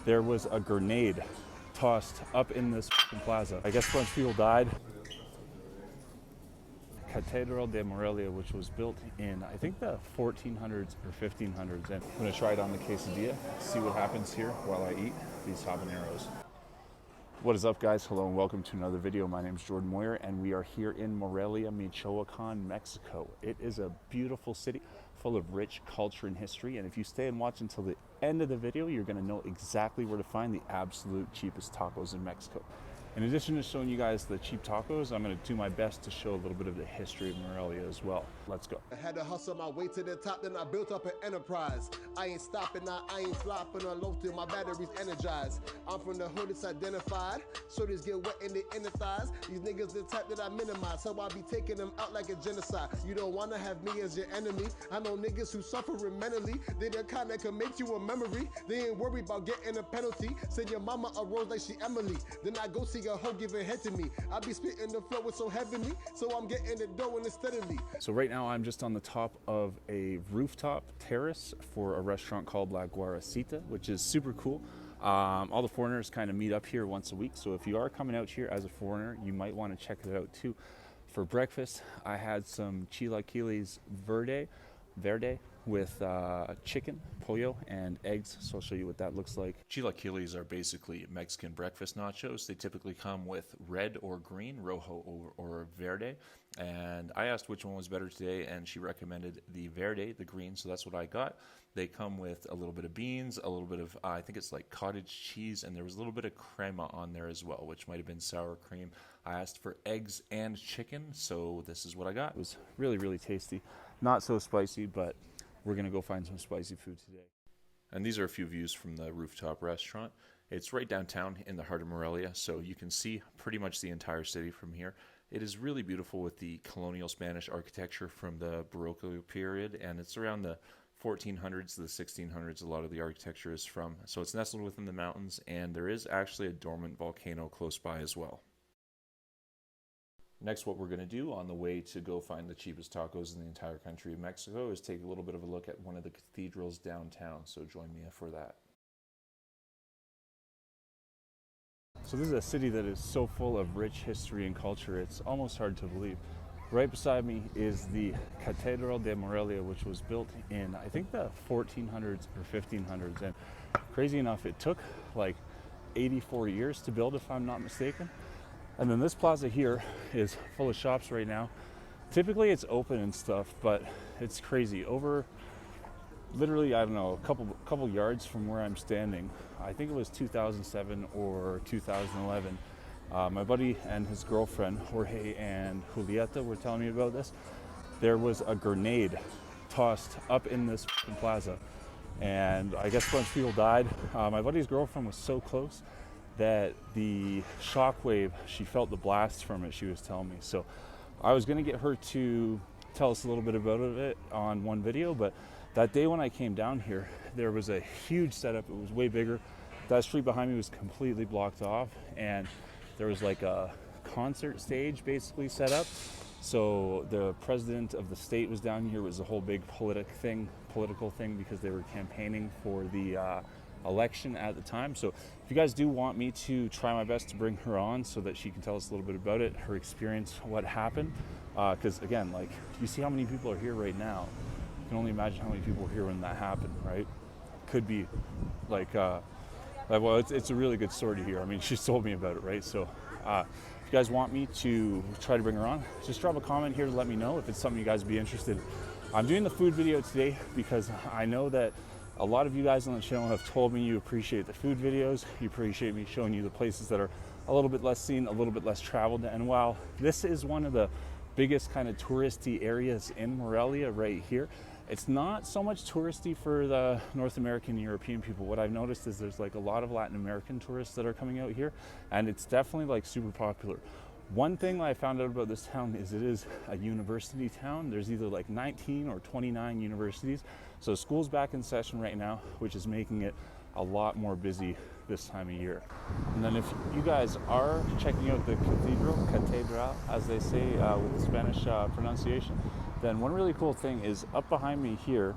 there was a grenade tossed up in this plaza. I guess a bunch of people died. Cathedral De Morelia, which was built in, I think, the 1400s or 1500s. And I'm gonna try it on the quesadilla, see what happens here while I eat these habaneros. What is up, guys? Hello and welcome to another video. My name is Jordan Moyer and we are here in Morelia, Michoacan, Mexico. It is a beautiful city full of rich culture and history, and if you stay and watch until the end of the video, you're going to know exactly where to find the absolute cheapest tacos in Mexico. In addition to showing you guys the cheap tacos, I'm going to do my best to show a little bit of the history of Morelia as well. Let's go. I had to hustle my way to the top, then I built up an enterprise. I ain't stopping, I ain't flopping or low till my batteries energized. I'm from the hood, it's identified. Shorties get wet in the inner thighs. These niggas the type that I minimize, so I be taking them out like a genocide. You don't wanna have me as your enemy. I know niggas who suffering mentally. They the kind that can make you a memory. They ain't worried about getting a penalty. Send your mama a rose like she Emily. Then I go see a hoe giving head to me. I be spitting the flow with so heavenly, so I'm getting the dough in it steadily. So right now I'm just on the top of a rooftop terrace for a restaurant called La Guaracita, which is super cool. All the foreigners kind of meet up here once a week, so if you are coming out here as a foreigner, you might want to check it out too. For breakfast, I had some chilaquiles verde with chicken, pollo, and eggs, so I'll show you what that looks like. Chilaquiles are basically Mexican breakfast nachos. They typically come with red or green, rojo or verde, and I asked which one was better today, and she recommended the verde, the green, so that's what I got. They come with a little bit of beans, a little bit of, I think it's like cottage cheese, and there was a little bit of crema on there as well, which might have been sour cream. I asked for eggs and chicken, so this is what I got. It was really, really tasty. Not so spicy, but we're gonna go find some spicy food today. And these are a few views from the rooftop restaurant. It's right downtown in the heart of Morelia, so you can see pretty much the entire city from here. It is really beautiful with the colonial Spanish architecture from the Baroque period, and it's around the 1400s to the 1600s a lot of the architecture is from. So it's nestled within the mountains, and there is actually a dormant volcano close by as well. Next, what we're going to do on the way to go find the cheapest tacos in the entire country of Mexico is take a little bit of a look at one of the cathedrals downtown, so join me for that. So this is a city that is so full of rich history and culture, it's almost hard to believe. Right beside me is the Cathedral De Morelia, which was built in, I think, the 1400s or 1500s, and crazy enough, it took like 84 years to build, if I'm not mistaken. And then this plaza here is full of shops right now. Typically it's open and stuff, but it's crazy. Over literally, I don't know, a couple yards from where I'm standing, I think it was 2007 or 2011, my buddy and his girlfriend, Jorge and Julieta, were telling me about this. There was a grenade tossed up in this plaza, and I guess a bunch of people died. My buddy's girlfriend was so close that the shockwave, she felt the blast from it, she was telling me. So I was gonna get her to tell us a little bit about it on one video, but that day when I came down here, there was a huge setup. It was way bigger. That street behind me was completely blocked off, and there was like a concert stage basically set up. So the president of the state was down here. It was a whole big political thing because they were campaigning for the election at the time. So if you guys do want me to try my best to bring her on so that she can tell us a little bit about it, her experience, what happened, because again, like, you see how many people are here right now. You can only imagine how many people were here when that happened, right? Could be like well, it's a really good story to hear. I mean, she's told me about it, right? So if you guys want me to try to bring her on, just drop a comment here to let me know if it's something you guys would be interested in. I'm doing the food video today because I know that a lot of you guys on the channel have told me you appreciate the food videos, you appreciate me showing you the places that are a little bit less seen, a little bit less traveled. And while this is one of the biggest kind of touristy areas in Morelia right here, it's not so much touristy for the North American and European people. What I've noticed is there's like a lot of Latin American tourists that are coming out here, and it's definitely like super popular. One thing that I found out about this town is it is a university town. There's either like 19 or 29 universities. So school's back in session right now, which is making it a lot more busy this time of year. And then if you guys are checking out the Cathedral, as they say with the Spanish pronunciation, then one really cool thing is up behind me here,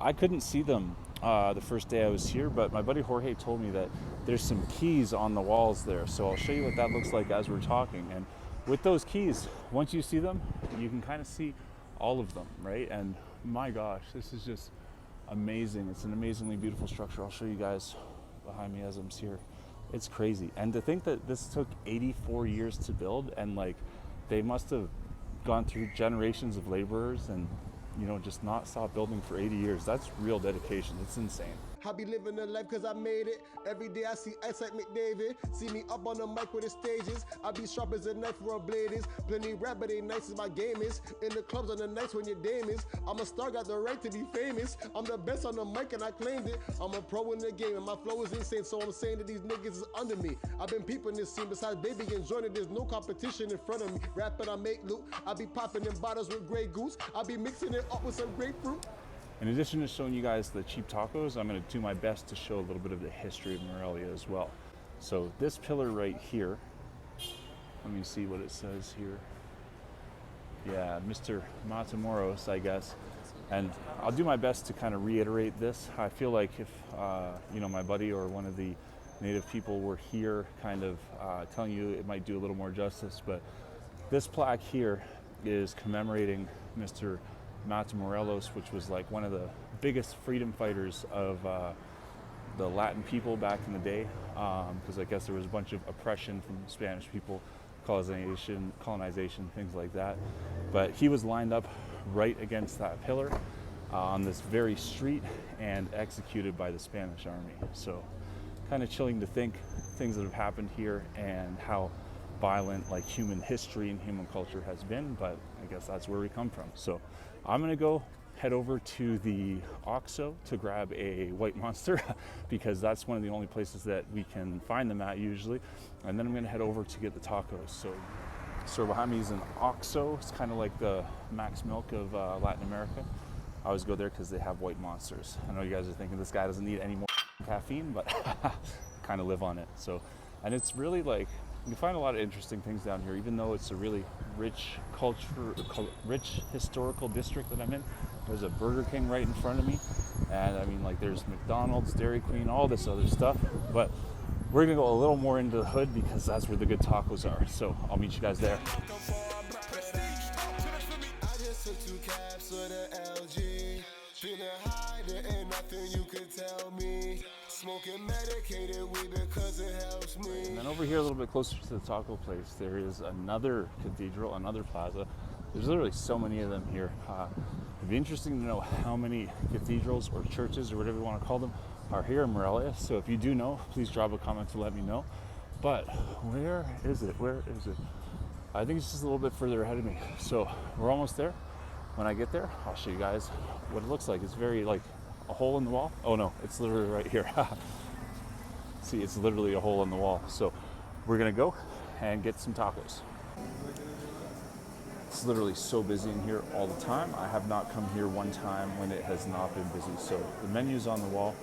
I couldn't see them the first day I was here, but my buddy Jorge told me that there's some keys on the walls there. So I'll show you what that looks like as we're talking. And with those keys, once you see them, you can kind of see all of them, right? And my gosh, this is just amazing. It's an amazingly beautiful structure. I'll show you guys behind me as I'm here. It's crazy. And to think that this took 84 years to build, and like they must have gone through generations of laborers and, you know, just not stop building for 80 years. That's real dedication. It's insane. I be living the life cause I made it. Every day I see ice like McDavid. See me up on the mic with the stages. I be sharp as a knife where a blade is. Plenty rap but ain't nice as my game is. In the clubs on the nights when your dame is. I'm a star, got the right to be famous. I'm the best on the mic and I claimed it. I'm a pro in the game and my flow is insane. So I'm saying that these niggas is under me. I've been peeping this scene. Besides baby and joining, there's no competition in front of me. Rap but I make loot. I be popping in bottles with Grey Goose. I be mixing it up with some grapefruit. In addition to showing you guys the cheap tacos, I'm going to do my best to show a little bit of the history of Morelia as well. So this pillar right here, let me see what it says here. Yeah, Mr. Matamoros, I guess. And I'll do my best to kind of reiterate this. I feel like if, you know, my buddy or one of the native people were here kind of telling you, it might do a little more justice. But this plaque here is commemorating Mr. Matamoros, which was like one of the biggest freedom fighters of the Latin people back in the day, because I guess there was a bunch of oppression from Spanish people, colonization, things like that. But he was lined up right against that pillar on this very street and executed by the Spanish army. So kind of chilling to think things that have happened here and how violent like human history and human culture has been, but I guess that's where we come from. So I'm gonna go head over to the OXXO to grab a white monster because that's one of the only places that we can find them at usually. And then I'm gonna head over to get the tacos. So behind me is an OXXO. It's kind of like the Max Milk of Latin America. I always go there because they have white monsters. I know you guys are thinking this guy doesn't need any more caffeine, but kind of live on it. So, and it's really like, you can find a lot of interesting things down here, even though it's a really rich rich historical district that I'm in. There's a Burger King right in front of me. And I mean, like there's McDonald's, Dairy Queen, all this other stuff. But we're gonna go a little more into the hood because that's where the good tacos are. So I'll meet you guys there. Smoking medicated weed because it helps me. And then over here a little bit closer to the taco place, there is another cathedral, another plaza. There's literally so many of them here. It'd be interesting to know how many cathedrals or churches or whatever you want to call them are here in Morelia. So if you do know, please drop a comment to let me know. But where is it? Where is it? I think it's just a little bit further ahead of me. So we're almost there. When I get there, I'll show you guys what it looks like. It's very like a hole in the wall. Oh no, it's literally right here. See, it's literally a hole in the wall. So we're gonna go and get some tacos. It's literally so busy in here all the time. I have not come here one time when it has not been busy. So the menu's on the wall.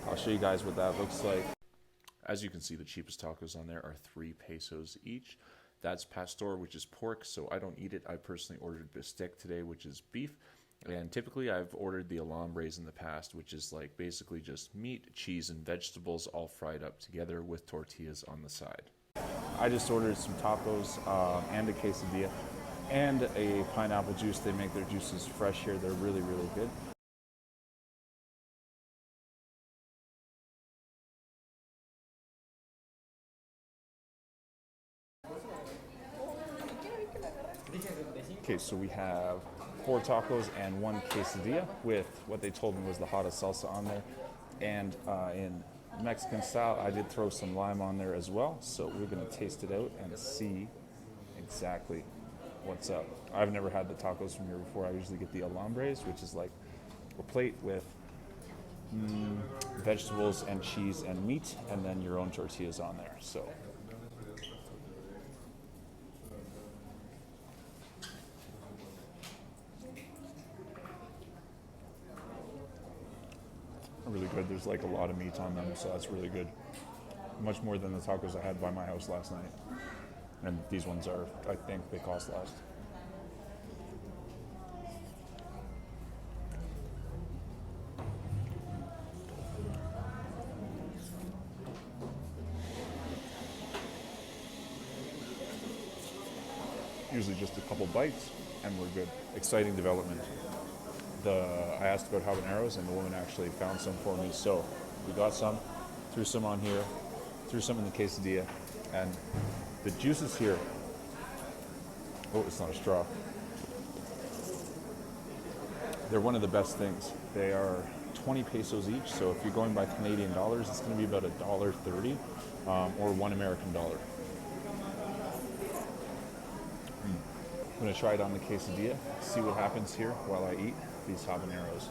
I'll show you guys what that looks like. As you can see, the cheapest tacos on there are 3 pesos each. That's pastor, which is pork, so I don't eat it. I personally ordered bistec today, which is beef. And typically I've ordered the alambres in the past, which is like basically just meat, cheese, and vegetables all fried up together with tortillas on the side. I just ordered some tacos and a quesadilla and a pineapple juice. They make their juices fresh here. They're really, really good. Okay, so we have 4 tacos and 1 quesadilla with what they told me was the hottest salsa on there. And in Mexican style, I did throw some lime on there as well. So we're gonna taste it out and see exactly what's up. I've never had the tacos from here before. I usually get the alambres, which is like a plate with vegetables and cheese and meat, and then your own tortillas on there. So really good. There's like a lot of meat on them, so that's really good. Much more than the tacos I had by my house last night. And these ones are, I think they cost less. usually just a couple bites and we're good. Exciting development. I asked about habaneros and the woman actually found some for me. So we got some, threw some on here, threw some in the quesadilla, and the juices here, oh, it's not a straw. They're one of the best things. They are 20 pesos each, so if you're going by Canadian dollars, it's going to be about $1.30 or $1 American dollar. I'm going to try it on the quesadilla, see what happens here while I eat these habaneros.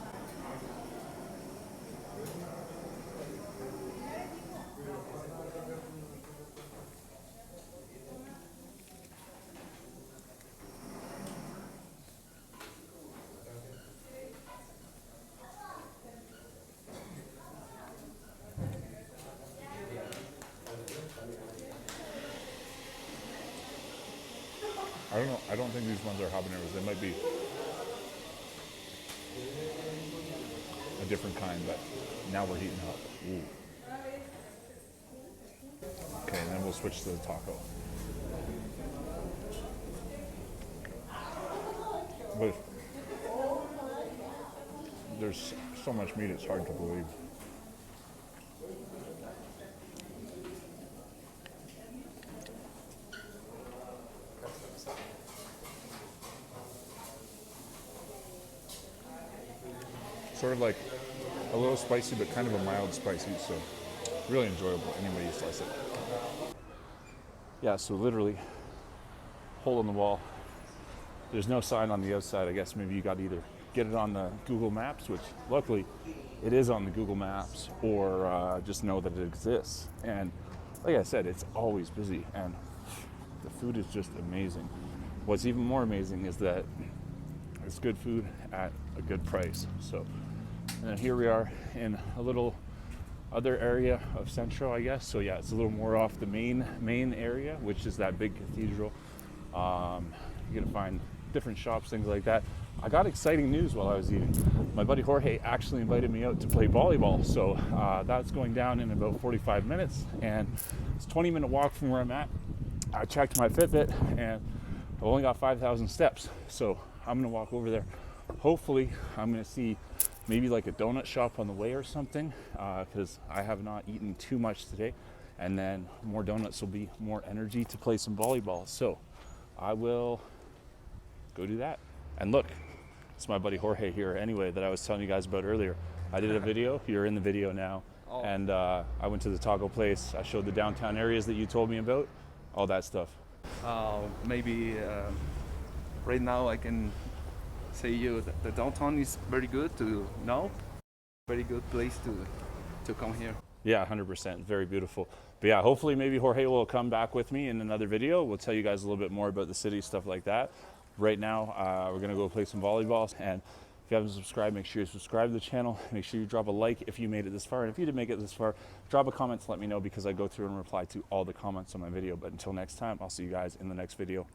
I don't know. I don't think these ones are habaneros. They might be a different kind, but now we're heating up. Ooh. Okay, and then we'll switch to the taco. But there's so much meat, it's hard to believe. Sort of like a little spicy, but kind of a mild spicy, so really enjoyable any way you slice it. Yeah, so literally, hole in the wall. There's no sign on the outside. I guess maybe you got to either get it on the Google Maps, which luckily it is on the Google Maps, or just know that it exists. And like I said, it's always busy, and the food is just amazing. What's even more amazing is that it's good food at a good price. So, and then here we are in a little other area of Centro, I guess. So yeah, it's a little more off the main area, which is that big cathedral. You're gonna find different shops, things like that. I got exciting news while I was eating. My buddy Jorge actually invited me out to play volleyball. So that's going down in about 45 minutes, and it's a 20-minute walk from where I'm at. I checked my Fitbit, and I've only got 5,000 steps. So I'm gonna walk over there. Hopefully, I'm gonna see maybe like a donut shop on the way or something, because I have not eaten too much today. And then more donuts will be more energy to play some volleyball. So I will go do that. And look, it's my buddy Jorge here anyway that I was telling you guys about earlier. I did a video, you're in the video now. Oh. And I went to the taco place. I showed the downtown areas that you told me about, all that stuff. Maybe right now I can say you that the downtown is very good to know. Very good place to come here. Yeah, 100%, very beautiful. But yeah, hopefully maybe Jorge will come back with me in another video. We'll tell you guys a little bit more about the city, stuff like that. Right now, we're gonna go play some volleyball. And if you haven't subscribed, make sure you subscribe to the channel. Make sure you drop a like if you made it this far. And if you didn't make it this far, drop a comment to let me know, because I go through and reply to all the comments on my video. But until next time, I'll see you guys in the next video.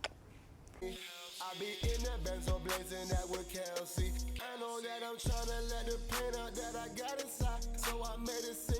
I be in that Benzo blazing that with Kelsey. I know that I'm trying to let the pain out that I got inside. So I made it sing.